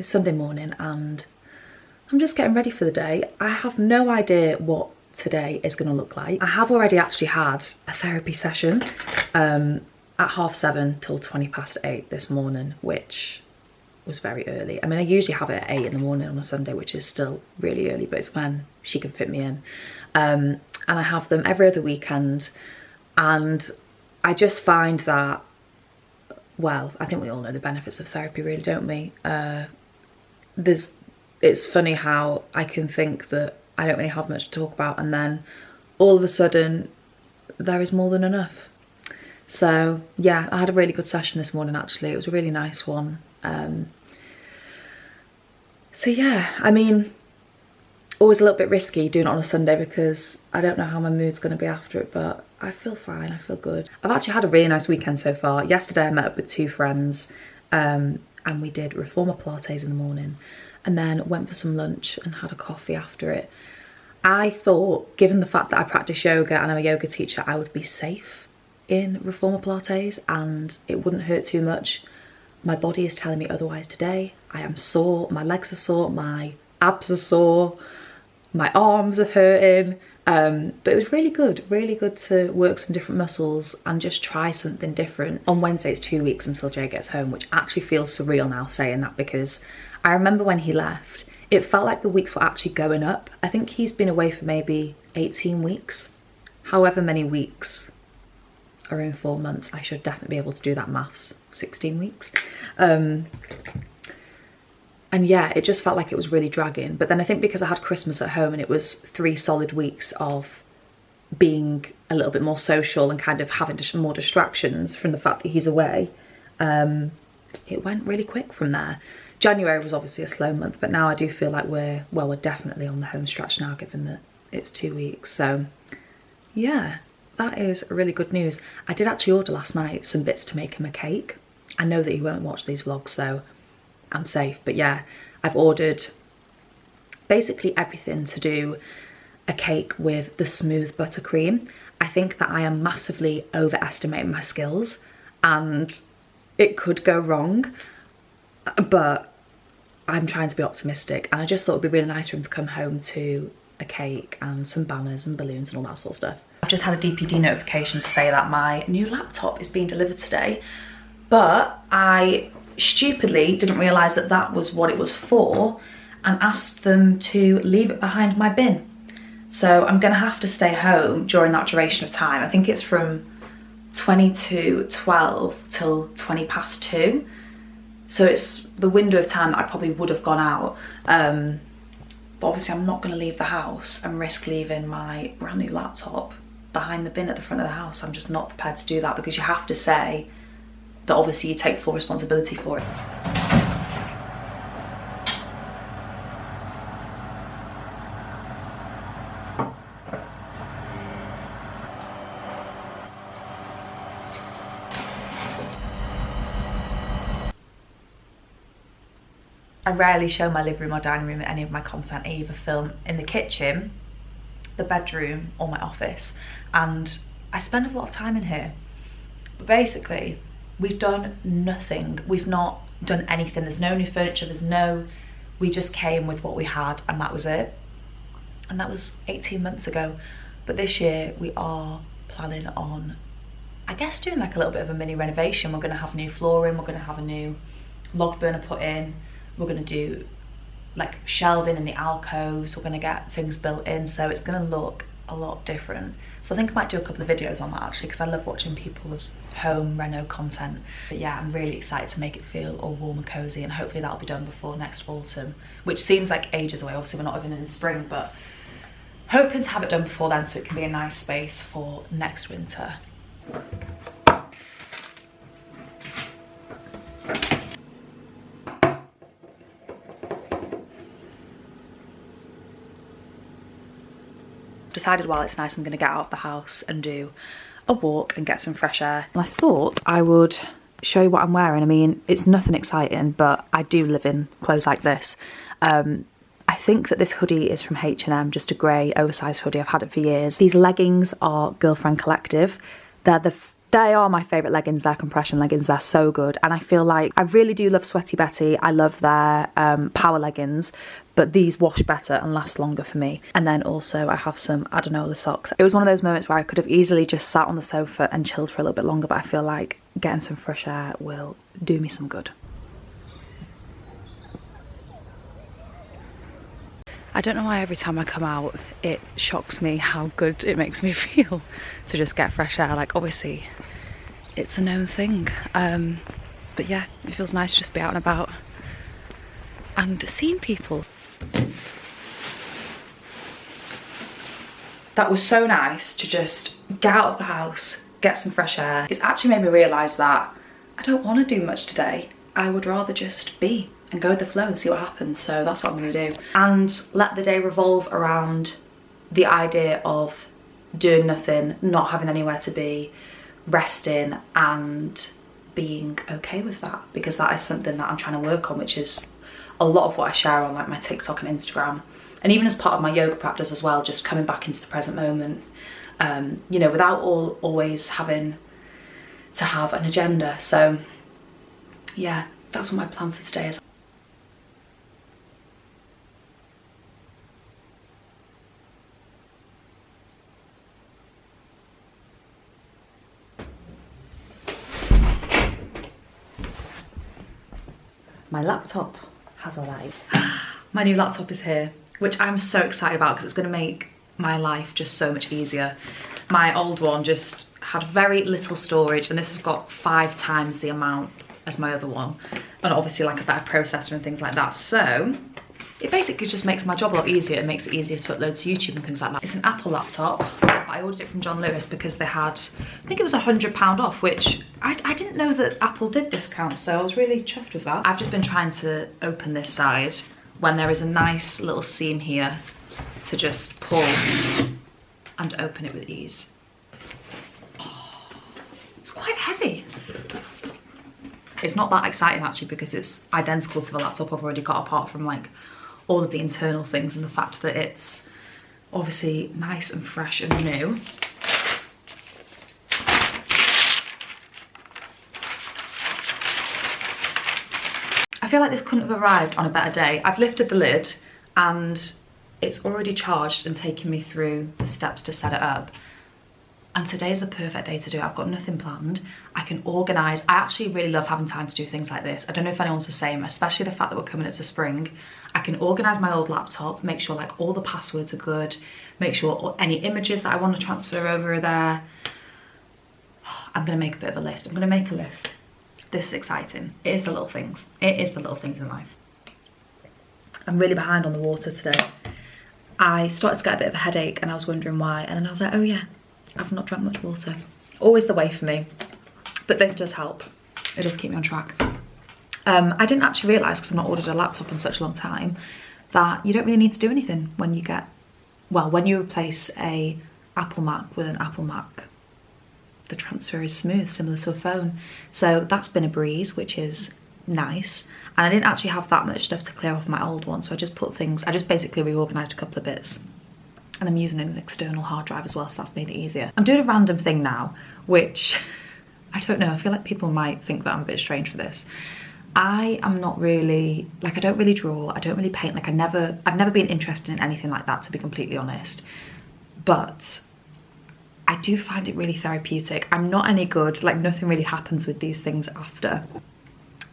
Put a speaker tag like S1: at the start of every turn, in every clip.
S1: It's Sunday morning and I'm just getting ready for the day. I have no idea what today is going to look like. I have already actually had a therapy session at 7:30 till 8:20 this morning, which was very early. I mean, I usually have it at 8 in the morning on a Sunday, which is still really early, but it's when she can fit me in. And I have them every other weekend, and I just find that, well, I think we all know the benefits of therapy, really, don't we? It's funny how I can think that I don't really have much to talk about, and then all of a sudden there is more than enough. So yeah, I had a really good session this morning actually. It was a really nice one. So yeah, I mean, always a little bit risky doing it on a Sunday because I don't know how my mood's going to be after it, but I feel fine, I feel good. I've actually had a really nice weekend so far. Yesterday I met up with 2 friends and we did reformer Pilates in the morning and then went for some lunch and had a coffee after it. I thought, given the fact that I practice yoga and I'm a yoga teacher, I would be safe in reformer Pilates and it wouldn't hurt too much. My body is telling me otherwise today. I am sore, my legs are sore, my abs are sore, my arms are hurting. But it was really good to work some different muscles and just try something different. On Wednesday it's 2 weeks until Jay gets home, which actually feels surreal now saying that, because I remember when he left, it felt like the weeks were actually going up. I think he's been away for maybe 18 weeks. However many weeks are in 4 months. I should definitely be able to do that maths. 16 weeks. And yeah, it just felt like it was really dragging. But then I think because I had Christmas at home and it was 3 solid weeks of being a little bit more social and kind of having more distractions from the fact that he's away, it went really quick from there. January was obviously a slow month, but now I do feel like we're definitely on the home stretch now, given that it's 2 weeks. So yeah, that is really good news. I did actually order last night some bits to make him a cake. I know that he won't watch these vlogs, so I'm safe. But yeah, I've ordered basically everything to do a cake with the smooth buttercream. I think that I am massively overestimating my skills and it could go wrong, but I'm trying to be optimistic, and I just thought it'd be really nice for him to come home to a cake and some banners and balloons and all that sort of stuff. I've just had a DPD notification to say that my new laptop is being delivered today, but I stupidly didn't realise that that was what it was for and asked them to leave it behind my bin. So I'm gonna have to stay home during that duration of time. I think it's from 20 to 12 till 2:20. So it's the window of time that I probably would have gone out. But obviously I'm not gonna leave the house and risk leaving my brand new laptop behind the bin at the front of the house. I'm just not prepared to do that, because you have to say that obviously you take full responsibility for it. I rarely show my living room or dining room in any of my content. I either film in the kitchen, the bedroom, or my office, and I spend a lot of time in here. But basically, we've done nothing. We've not done anything. There's no new furniture, we just came with what we had and that was it. And that was 18 months ago. But this year we are planning on, I guess, doing like a little bit of a mini renovation. We're gonna have new flooring, we're gonna have a new log burner put in, we're gonna do like shelving in the alcoves, we're gonna get things built in, so it's gonna look a lot different. So I think I might do a couple of videos on that actually, because I love watching people's home reno content. But yeah, I'm really excited to make it feel all warm and cozy, and hopefully that'll be done before next autumn, which seems like ages away. Obviously we're not even in the spring, but hoping to have it done before then so it can be a nice space for next winter. Decided while it's nice I'm going to get out of the house and do a walk and get some fresh air. And I thought I would show you what I'm wearing. I mean, it's nothing exciting, but I do live in clothes like this. I think that this hoodie is from H&M, just a grey oversized hoodie. I've had it for years. These leggings are Girlfriend Collective. They're the They are my favourite leggings, they're compression leggings, they're so good. And I feel like I really do love Sweaty Betty. I love their power leggings, but these wash better and last longer for me. And then also I have some Adanola socks. It was one of those moments where I could have easily just sat on the sofa and chilled for a little bit longer, but I feel like getting some fresh air will do me some good. I don't know why every time I come out it shocks me how good it makes me feel to just get fresh air. Like, obviously it's a known thing, but yeah, it feels nice to just be out and about and seeing people. That was so nice to just get out of the house, get some fresh air. It's actually made me realise that I don't want to do much today. I would rather just be and go with the flow and see what happens. So that's what I'm going to do. And let the day revolve around the idea of doing nothing, not having anywhere to be, resting and being okay with that, because that is something that I'm trying to work on, which is a lot of what I share on like my TikTok and Instagram. And even as part of my yoga practice as well, just coming back into the present moment, you know, without always having to have an agenda. So yeah, that's what my plan for today is. My laptop has arrived. My new laptop is here, which I'm so excited about because it's going to make my life just so much easier. My old one just had very little storage, and this has got 5 times the amount as my other one, and obviously like a better processor and things like that. So it basically just makes my job a lot easier. It makes it easier to upload to YouTube and things like that. It's an Apple laptop. I ordered it from John Lewis because they had, I think it was £100 off, which I didn't know that Apple did discounts, so I was really chuffed with that. I've just been trying to open this side when there is a nice little seam here to just pull and open it with ease. Oh, it's quite heavy. It's not that exciting actually, because it's identical to the laptop I've already got, apart from like all of the internal things and the fact that it's obviously nice and fresh and new. I feel like this couldn't have arrived on a better day. I've lifted the lid and it's already charged and taken me through the steps to set it up. And today's the perfect day to do it. I've got nothing planned. I can organise. I actually really love having time to do things like this. I don't know if anyone's the same, especially the fact that we're coming up to spring. I can organise my old laptop, make sure like all the passwords are good, make sure any images that I want to transfer over are there. I'm going to make a bit of a list. I'm going to make a list. This is exciting. It is the little things. It is the little things in life. I'm really behind on the water today. I started to get a bit of a headache and I was wondering why. And then I was like, oh yeah, I've not drank much water. Always the way for me. But this does help. It does keep me on track. I didn't actually realise, because I've not ordered a laptop in such a long time, that you don't really need to do anything when you get, well, when you replace a Apple Mac with an Apple Mac. The transfer is smooth, similar to a phone. So that's been a breeze, which is nice. And I didn't actually have that much stuff to clear off my old one, so I just put things, I just basically reorganised a couple of bits. And I'm using an external hard drive as well, so that's made it easier. I'm doing a random thing now, which, I don't know, I feel like people might think that I'm a bit strange for this. I am not really, like, I don't really draw, I don't really paint, like I've never been interested in anything like that, to be completely honest. But I do find it really therapeutic. I'm not any good, like nothing really happens with these things after.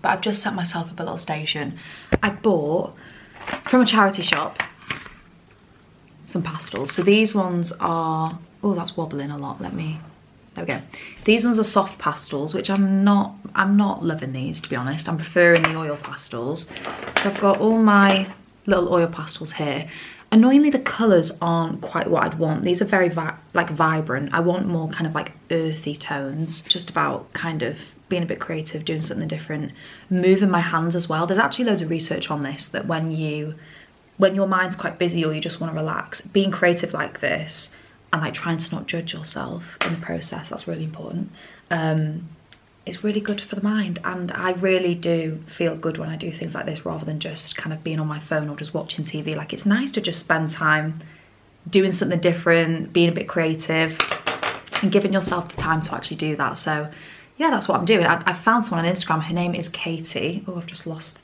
S1: But I've just set myself up a little station. I bought, from a charity shop, some pastels. So these ones are, oh, that's wobbling a lot. There we go. These ones are soft pastels, which I'm not loving these, to be honest. I'm preferring the oil pastels. So I've got all my little oil pastels here. Annoyingly, the colours aren't quite what I'd want. These are very vibrant. I want more kind of like earthy tones. Just about kind of being a bit creative, doing something different, moving my hands as well. There's actually loads of research on this, that when your mind's quite busy or you just want to relax, being creative like this and like trying to not judge yourself in the process, that's really important. It's really good for the mind, and I really do feel good when I do things like this rather than just kind of being on my phone or just watching TV. Like, it's nice to just spend time doing something different, being a bit creative. and giving yourself the time to actually do that. So yeah, that's what I'm doing. I found someone on Instagram, her name is Katie. Oh, I've just lost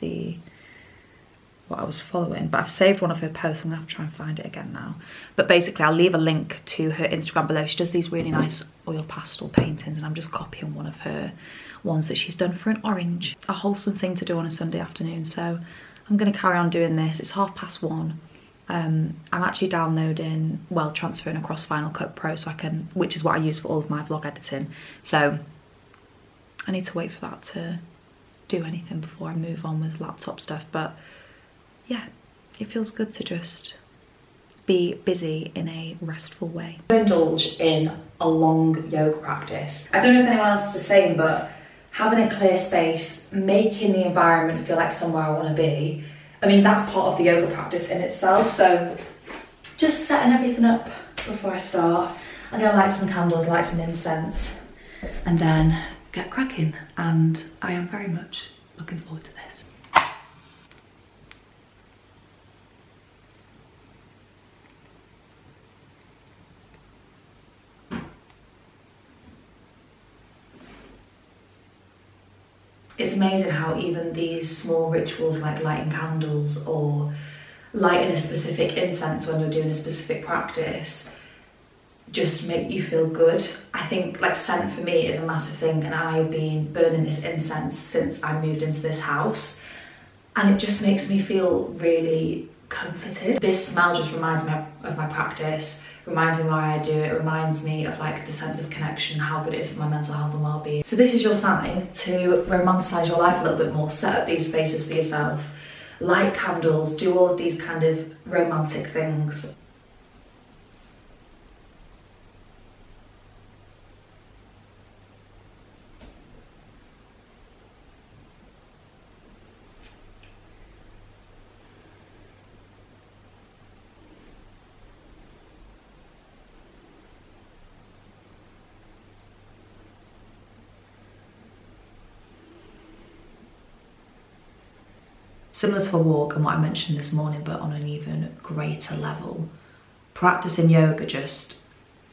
S1: what I was following, but I've saved one of her posts. I'm gonna have to try and find it again now. But basically I'll leave a link to her Instagram below. She does these really nice oil pastel paintings, and I'm just copying one of her ones that she's done for an orange. A wholesome thing to do on a Sunday afternoon. So I'm gonna carry on doing this. It's 1:30. I'm actually downloading, well, transferring across Final Cut Pro so I can, which is what I use for all of my vlog editing. So I need to wait for that to do anything before I move on with laptop stuff. But yeah, it feels good to just be busy in a restful way. I indulge in a long yoga practice. I don't know if anyone else is the same, but having a clear space, making the environment feel like somewhere I want to be, I mean, that's part of the yoga practice in itself. So just setting everything up before I start. I'm gonna light some candles, light some incense, and then get cracking. And I am very much looking forward to this. It's amazing how even these small rituals like lighting candles or lighting a specific incense when you're doing a specific practice just make you feel good. I think like scent for me is a massive thing, and I've been burning this incense since I moved into this house, and it just makes me feel really comforted. This smell just reminds me of my practice, reminds me why I do it, reminds me of like the sense of connection, how good it is for my mental health and well-being. So this is your sign to romanticize your life a little bit more, set up these spaces for yourself, light candles, do all of these kind of romantic things. Similar to a walk and what I mentioned this morning, but on an even greater level, practicing yoga just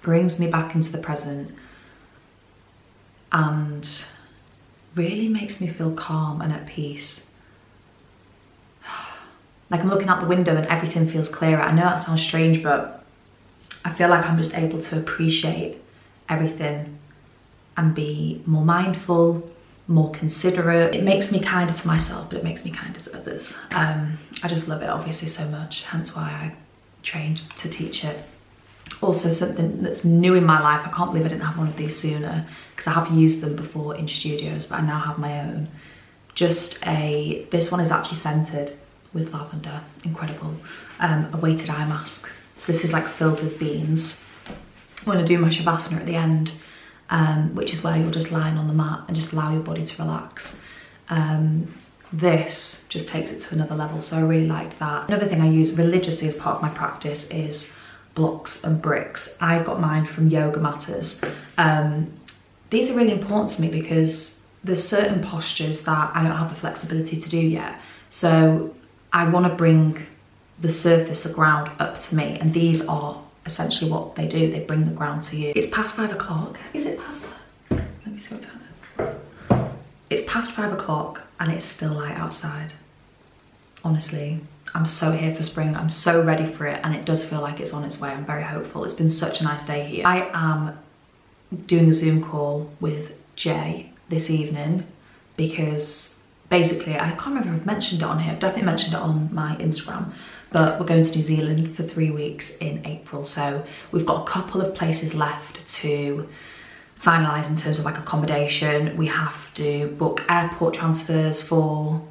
S1: brings me back into the present and really makes me feel calm and at peace. Like I'm looking out the window and everything feels clearer. I know that sounds strange, but I feel like I'm just able to appreciate everything and be more mindful, more considerate. It makes me kinder to myself, but it makes me kinder to others. I just love it obviously so much, hence why I trained to teach it. Also something that's new in my life, I can't believe I didn't have one of these sooner, because I have used them before in studios, but I now have my own. This one is actually scented with lavender, incredible. A weighted eye mask. So this is like filled with beans. I'm gonna do my Shavasana at the end, which is where you're just lying on the mat and just allow your body to relax. This just takes it to another level, so I really liked that. Another thing I use religiously as part of my practice is blocks and bricks. I got mine from Yoga Matters. These are really important to me because there's certain postures that I don't have the flexibility to do yet. So I want to bring the surface, the ground, up to me, and these are essentially what they do. They bring the ground to you. It's past 5 o'clock. Is it past 5? Let me see what time it is. It's past 5 o'clock and it's still light outside. Honestly, I'm so here for spring. I'm so ready for it, and it does feel like it's on its way. I'm very hopeful. It's been such a nice day here. I am doing a Zoom call with Jay this evening because basically, I can't remember if I've mentioned it on here. I've definitely mentioned it on my Instagram, but we're going to New Zealand for 3 weeks in April. So we've got a couple of places left to finalise in terms of like accommodation. We have to book airport transfers for,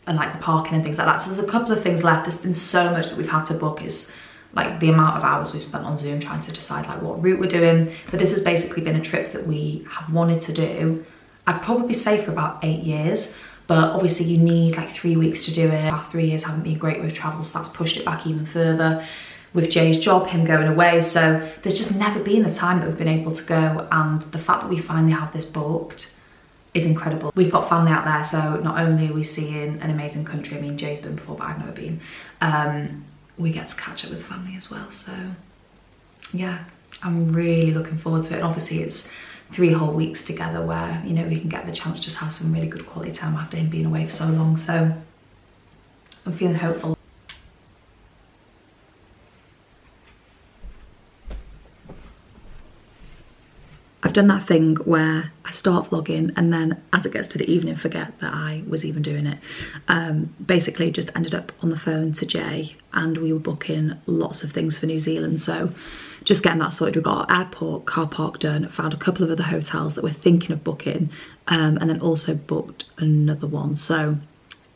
S1: and like the parking and things like that. So there's a couple of things left. There's been so much that we've had to book. It's like the amount of hours we've spent on Zoom trying to decide like what route we're doing. But this has basically been a trip that we have wanted to do. I'd probably say for about 8 years. But obviously you need like 3 weeks to do it. The past 3 years haven't been great with travel, so that's pushed it back even further. With Jay's job, him going away, so there's just never been a time that we've been able to go, and the fact that we finally have this booked is incredible. We've got family out there, so not only are we seeing an amazing country, I mean Jay's been before but I've never been, we get to catch up with family as well, so yeah, I'm really looking forward to it. And obviously it's 3 whole weeks together where, you know, we can get the chance to just have some really good quality time after him being away for so long. So I'm feeling hopeful. I've done that thing where I start vlogging and then as it gets to the evening forget that I was even doing it. Basically just ended up on the phone to Jay and we were booking lots of things for New Zealand, so just getting that sorted. We got our airport car park done, found a couple of other hotels that we're thinking of booking, and then also booked another one. So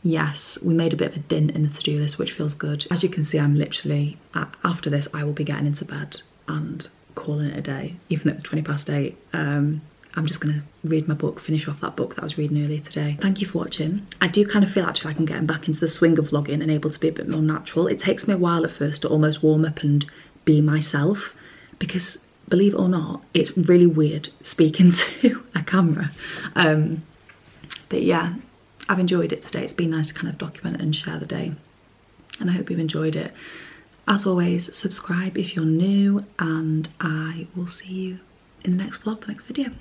S1: yes, we made a bit of a dint in the to-do list, which feels good. As you can see, I'm literally, after this I will be getting into bed and calling it a day, even though it's 8:20. I'm just gonna read my book, finish off that book that I was reading earlier today. Thank you for watching. I do kind of feel actually like I'm getting back into the swing of vlogging and able to be a bit more natural. It takes me a while at first to almost warm up and be myself, because believe it or not, it's really weird speaking to a camera. But yeah, I've enjoyed it today. It's been nice to kind of document and share the day, and I hope you've enjoyed it. As always, subscribe if you're new, and I will see you in the next vlog, the next video.